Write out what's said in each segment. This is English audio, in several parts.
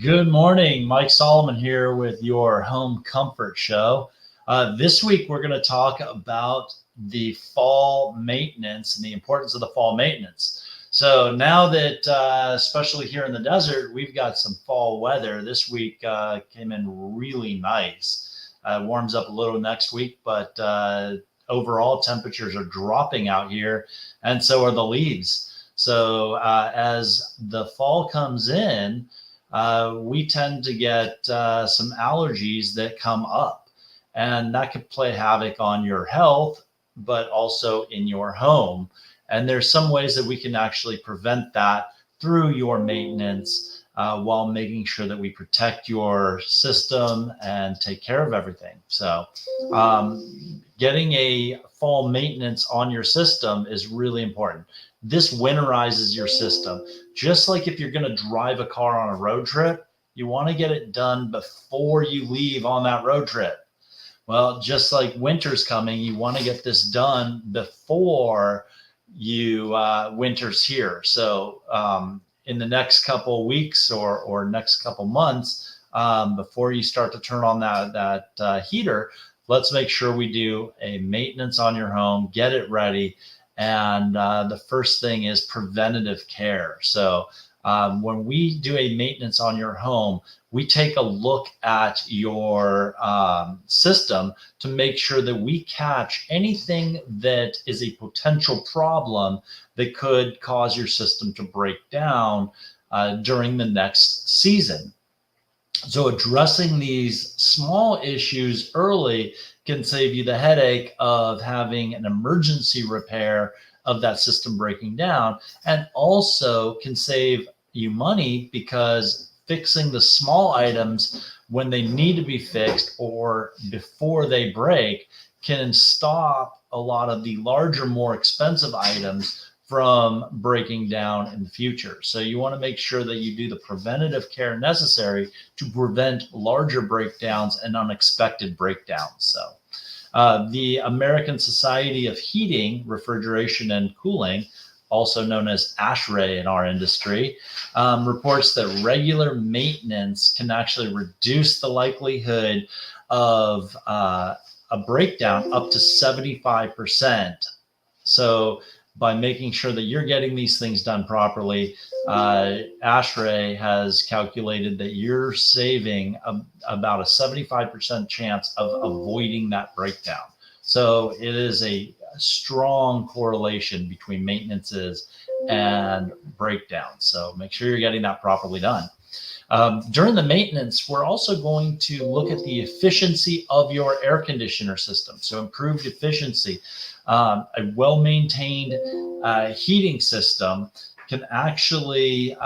Good morning, Mike Solomon here with your Home Comfort Show. This week we're going to talk about the fall maintenance and the importance of the fall maintenance. So now that, especially here in the desert, we've got some fall weather. This week came in really nice. Warms up a little next week, but overall temperatures are dropping out here, and so are the leaves. So as the fall comes in, we tend to get some allergies that come up, and that could play havoc on your health, but also in your home. And there's some ways that we can actually prevent that through your maintenance while making sure that we protect your system and take care of everything. So getting a fall maintenance on your system is really important. This winterizes your system. Just like if you're going to drive a car on a road trip, you want to get it done before you leave on that road trip. Well, just like winter's coming, you want to get this done before you winter's here. So in the next couple of weeks or next couple months, before you start to turn on that heater, let's make sure we do a maintenance on your home, get it ready. And the first thing is preventative care. So when we do a maintenance on your home, we take a look at your system to make sure that we catch anything that is a potential problem that could cause your system to break down during the next season. So addressing these small issues early can save you the headache of having an emergency repair of that system breaking down, and also can save you money because fixing the small items when they need to be fixed or before they break can stop a lot of the larger, more expensive items from breaking down in the future. So you want to make sure that you do the preventative care necessary to prevent larger breakdowns and unexpected breakdowns. So the American Society of Heating, Refrigeration and Cooling, also known as ASHRAE in our industry, reports that regular maintenance can actually reduce the likelihood of a breakdown up to 75%. So by making sure that you're getting these things done properly, ASHRAE has calculated that you're saving about a 75% chance of avoiding that breakdown. So it is a strong correlation between maintenances and breakdowns. So make sure you're getting that properly done. During the maintenance, we're also going to look at the efficiency of your air conditioner system. So improved efficiency. A well-maintained heating system can actually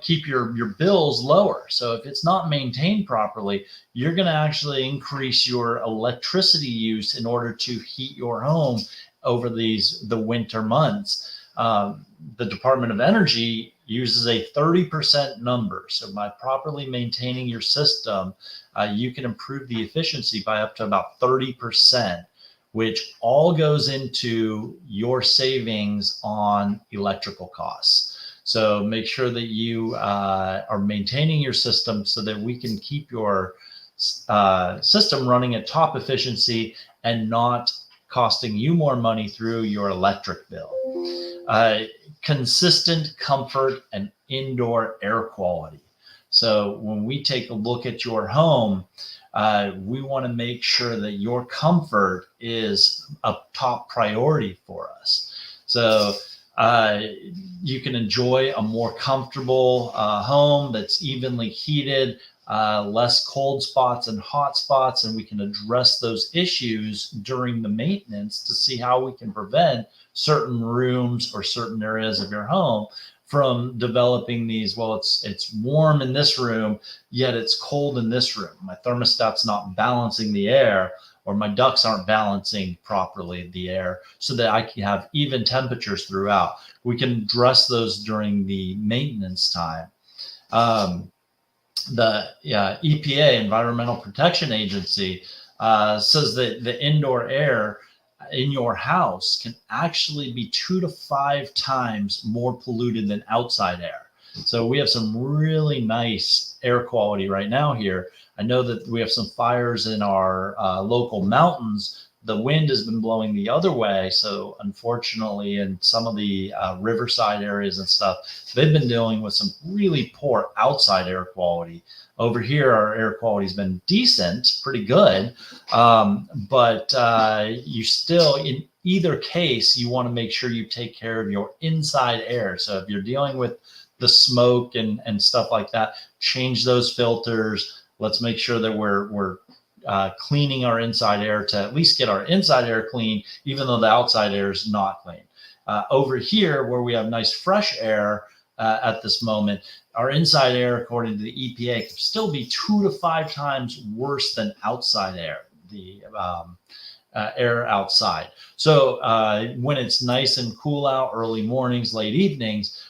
keep your bills lower. So if it's not maintained properly, you're going to actually increase your electricity use in order to heat your home over the winter months. The Department of Energy uses a 30% number. So by properly maintaining your system, you can improve the efficiency by up to about 30%, which all goes into your savings on electrical costs. So make sure that you are maintaining your system so that we can keep your system running at top efficiency and not costing you more money through your electric bill. Consistent comfort and indoor air quality. So when we take a look at your home, we want to make sure that your comfort is a top priority for us. So you can enjoy a more comfortable home that's evenly heated, less cold spots and hot spots, and we can address those issues during the maintenance to see how we can prevent certain rooms or certain areas of your home from developing these, well, it's warm in this room, yet it's cold in this room. My thermostat's not balancing the air, or my ducts aren't balancing properly the air so that I can have even temperatures throughout. We can address those during the maintenance time. The EPA, Environmental Protection Agency, says that the indoor air in your house can actually be 2 to 5 times more polluted than outside air. So we have some really nice air quality right now here. I know that we have some fires in our local mountains. The wind has been blowing the other way. So unfortunately, in some of the riverside areas and stuff, they've been dealing with some really poor outside air quality. Over here, our air quality has been decent, pretty good. But you still, in either case, you want to make sure you take care of your inside air. So if you're dealing with the smoke and stuff like that, change those filters. Let's make sure that we're cleaning our inside air to at least get our inside air clean, even though the outside air is not clean. Over here, where we have nice fresh air at this moment, our inside air, according to the EPA, can still be 2 to 5 times worse than outside air, the air outside. So when it's nice and cool out, early mornings, late evenings,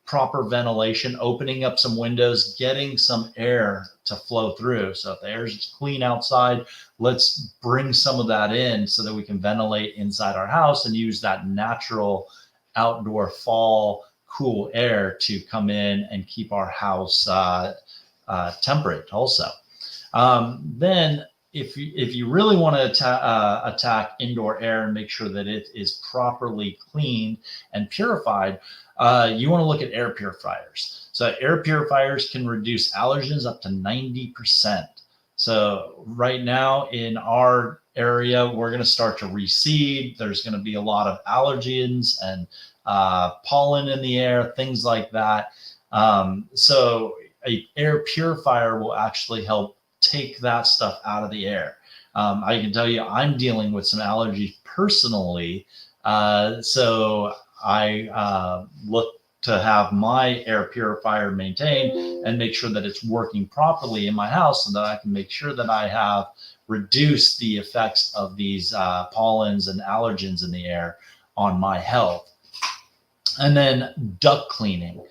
proper ventilation, opening up some windows, getting some air to flow through. So if the air is clean outside, let's bring some of that in so that we can ventilate inside our house and use that natural outdoor fall cool air to come in and keep our house temperate also. Then if you really want to attack indoor air and make sure that it is properly cleaned and purified, you want to look at air purifiers. So air purifiers can reduce allergens up to 90%. So right now in our area, we're going to start to reseed. There's going to be a lot of allergens and pollen in the air, things like that. So an air purifier will actually help take that stuff out of the air. I can tell you I'm dealing with some allergies personally. So I look to have my air purifier maintained and make sure that it's working properly in my house so that I can make sure that I have reduced the effects of these pollens and allergens in the air on my health. And then duct cleaning,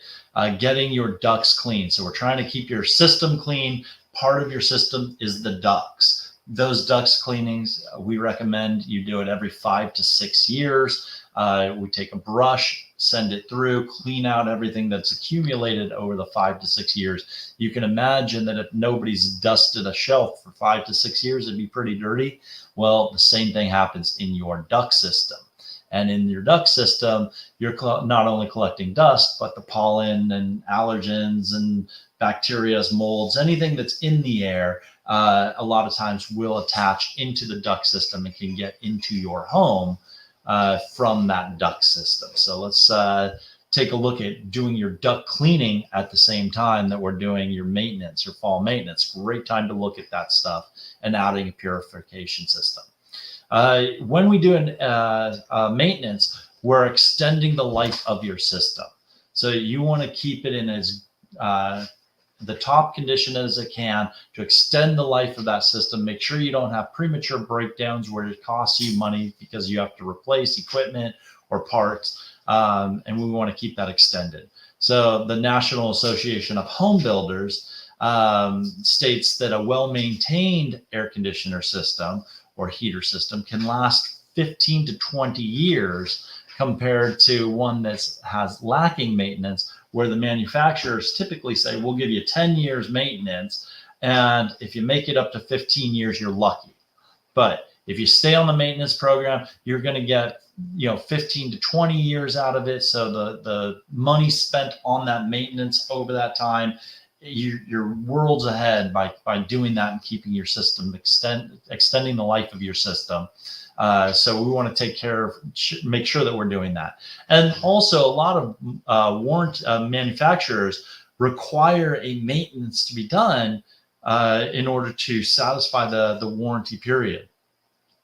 getting your ducts clean. So we're trying to keep your system clean. Part of your system is the ducts. Those ducts cleanings, we recommend you do it every 5 to 6 years. We take a brush, send it through, clean out everything that's accumulated over the 5 to 6 years. You can imagine that if nobody's dusted a shelf for 5 to 6 years, it'd be pretty dirty. Well, the same thing happens in your duct system. And in your duct system, you're not only collecting dust, but the pollen and allergens and bacteria, molds, anything that's in the air, a lot of times will attach into the duct system and can get into your home from that duct system. So let's take a look at doing your duct cleaning at the same time that we're doing your maintenance, your fall maintenance. Great time to look at that stuff and adding a purification system. When we do maintenance, we're extending the life of your system. So you want to keep it in as the top condition as it can to extend the life of that system. Make sure you don't have premature breakdowns where it costs you money because you have to replace equipment or parts. And we want to keep that extended. So the National Association of Home Builders states that a well-maintained air conditioner system or heater system can last 15 to 20 years compared to one that has lacking maintenance, where the manufacturers typically say, we'll give you 10 years maintenance. And if you make it up to 15 years, you're lucky. But if you stay on the maintenance program, you're going to get 15 to 20 years out of it. So the money spent on that maintenance over that time, you're worlds ahead by doing that and keeping your system, extending the life of your system. So we want to take care of, make sure that we're doing that. And also a lot of warrant manufacturers require a maintenance to be done in order to satisfy the warranty period.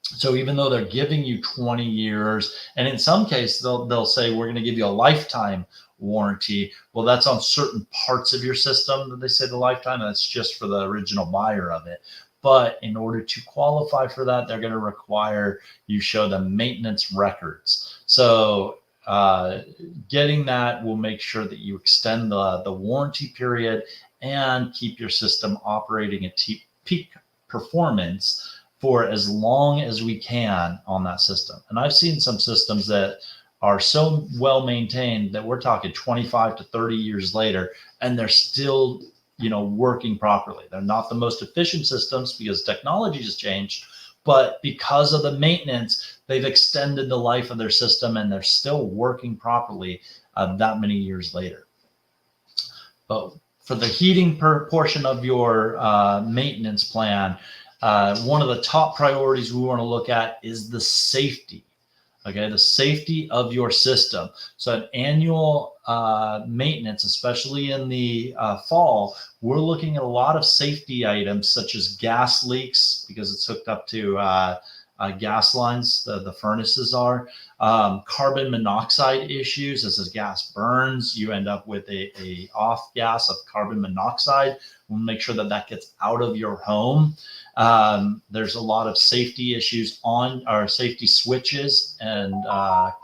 So even though they're giving you 20 years, and in some cases they'll say, we're going to give you a lifetime warranty. Well, that's on certain parts of your system that they say the lifetime, that's just for the original buyer of it. But in order to qualify for that, they're going to require you show them maintenance records. So getting that will make sure that you extend the warranty period and keep your system operating at peak performance for as long as we can on that system. And I've seen some systems that are so well maintained that we're talking 25 to 30 years later, and they're still, working properly. They're not the most efficient systems because technology has changed, but because of the maintenance, they've extended the life of their system, and they're still working properly that many years later. But for the heating portion of your maintenance plan, one of the top priorities we want to look at is the safety. Okay, the safety of your system. So an annual maintenance, especially in the fall, we're looking at a lot of safety items such as gas leaks, because it's hooked up to gas lines, the furnaces are. Carbon monoxide issues, as the gas burns, you end up with a off gas of carbon monoxide. We'll make sure that gets out of your home. There's a lot of safety issues on our safety switches and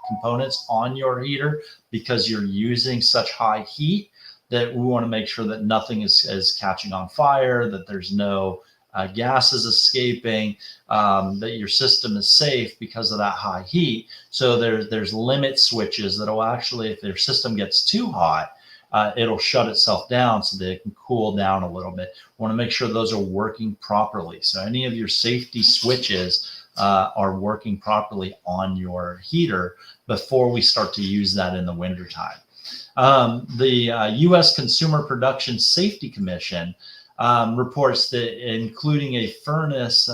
components on your heater, because you're using such high heat that we want to make sure that nothing is catching on fire, that there's no gases escaping, that your system is safe because of that high heat. So there's limit switches that will actually, if your system gets too hot, it'll shut itself down so that it can cool down a little bit. Want to make sure those are working properly. So any of your safety switches are working properly on your heater before we start to use that in the wintertime. The U.S. Consumer Production Safety Commission reports that including a furnace,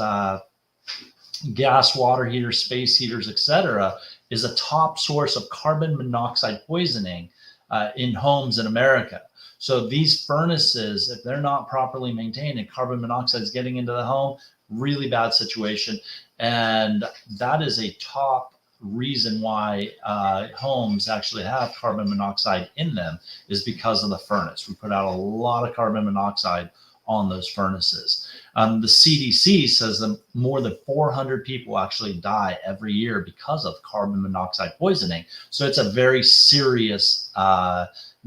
gas, water heaters, space heaters, etc., is a top source of carbon monoxide poisoning in homes in America. So these furnaces, if they're not properly maintained and carbon monoxide is getting into the home, really bad situation. And that is a top reason why homes actually have carbon monoxide in them, is because of the furnace. We put out a lot of carbon monoxide on those furnaces. The CDC says that more than 400 people actually die every year because of carbon monoxide poisoning. So it's a very serious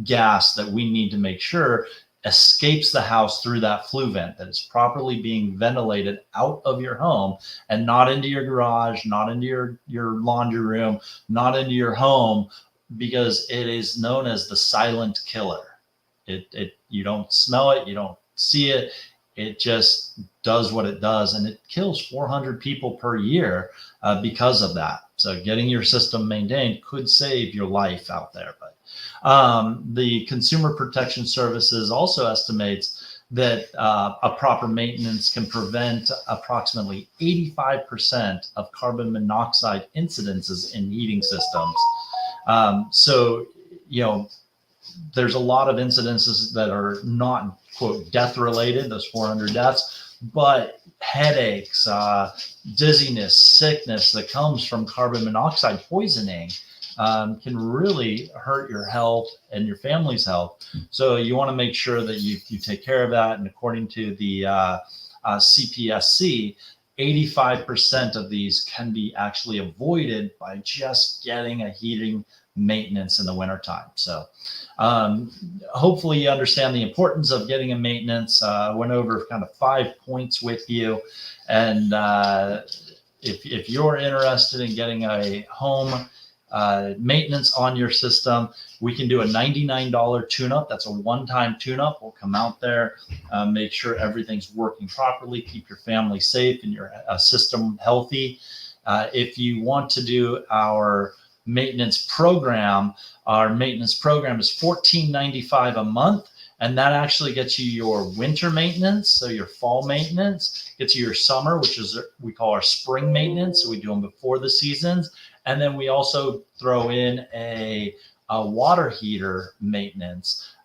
gas that we need to make sure escapes the house through that flue vent, that is properly being ventilated out of your home and not into your garage, not into your laundry room, not into your home, because it is known as the silent killer. You don't smell it, you don't see it. It just does what it does, and it kills 400 people per year because of that. So getting your system maintained could save your life out there. But the Consumer Protection Services also estimates that a proper maintenance can prevent approximately 85% of carbon monoxide incidences in heating systems. So, there's a lot of incidences that are not, quote, death related, those 400 deaths, but headaches, dizziness, sickness that comes from carbon monoxide poisoning can really hurt your health and your family's health. So you want to make sure that you take care of that. And according to the CPSC, 85% of these can be actually avoided by just getting a heating maintenance in the wintertime. So hopefully you understand the importance of getting a maintenance. I went over kind of 5 points with you. And if you're interested in getting a home maintenance on your system, we can do a $99 tune-up. That's a one-time tune-up. We'll come out there, make sure everything's working properly, keep your family safe and your system healthy. If you want to do our maintenance program, our maintenance program is $14.95 a month, and that actually gets you your winter maintenance, so your fall maintenance, gets you your summer, which is we call our spring maintenance, so we do them before the seasons, and then we also throw in a water heater maintenance,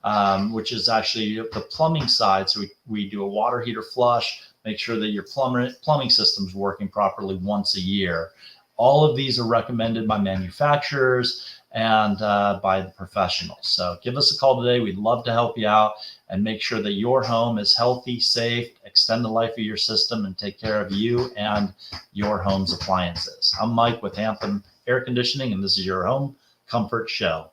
which is actually the plumbing side. So we do a water heater flush, make sure that your plumbing system's working properly once a year. All of these are recommended by manufacturers and by the professionals. So give us a call today. We'd love to help you out and make sure that your home is healthy, safe, extend the life of your system, and take care of you and your home's appliances. I'm Mike with Anthem Air Conditioning, and this is your Home Comfort Show.